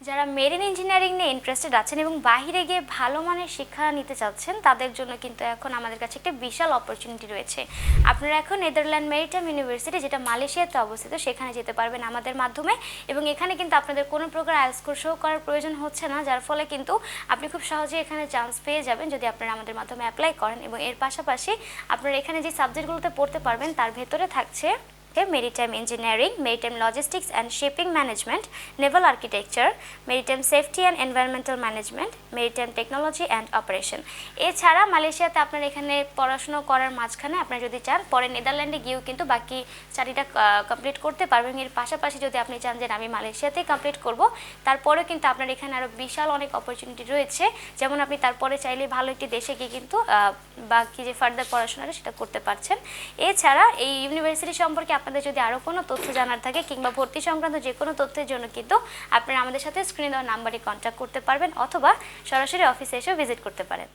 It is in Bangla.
যারা মেরিন ইঞ্জিনিয়ারিং নিয়ে ইন্টারেস্টেড আছেন এবং বাইরে গিয়ে ভালো মানের শিক্ষা নিতে চাচ্ছেন তাদের জন্য কিন্তু এখন আমাদের কাছে একটা বিশাল অপরচুনিটি রয়েছে। আপনারা এখন নেদারল্যান্ড মেরিটাইম ইউনিভার্সিটি, যেটা মালয়েশিয়াতে অবস্থিত, সেখানে যেতে পারবেন আমাদের মাধ্যমে। এবং এখানে কিন্তু আপনাদের কোনো প্রকার আইএলটিএস কোর্সও করার প্রয়োজন হচ্ছে না, যার ফলে কিন্তু আপনি খুব সহজেই এখানে চান্স পেয়ে যাবেন যদি আপনারা আমাদের মাধ্যমে অ্যাপ্লাই করেন। এবং এর পাশাপাশি আপনারা এখানে যে সাবজেক্টগুলোতে পড়তে পারবেন তার ভেতরে থাকছে maritime engineering, maritime logistics and shipping management, Naval architecture, maritime safety and environmental management, maritime technology and operation. এছাড়া মালয়েশিয়াতে আপনারা এখানে পড়াশোনা করার মাঝখানে আপনারা যদি চান পরে নেদারল্যান্ডে গিয়েও কিন্তু বাকি স্টাডিটা কমপ্লিট করতে পারবেন। এর পাশাপাশি যদি আপনি চান যে আমি মালয়েশিয়াতেই কমপ্লিট করব, তারপরেও কিন্তু আপনার এখানে আরও বিশাল অনেক অপরচুনিটি রয়েছে। যেমন আপনি তারপরে চাইলে ভালো একটি দেশে গিয়ে কিন্তু বাকি যে ফার্দার পড়াশোনাটা সেটা করতে পারছেন। এছাড়া এই ইউনিভার্সিটি সম্পর্কে আপনাদের যদি আরও কোনো তথ্য জানার থাকে কিংবা ভর্তি সংক্রান্ত যে কোনো তথ্যের জন্য কিন্তু আপনারা আমাদের সাথে স্ক্রিনে দেওয়া নাম্বারে কন্ট্যাক্ট করতে পারবেন অথবা সরাসরি অফিসে এসেও ভিজিট করতে পারেন।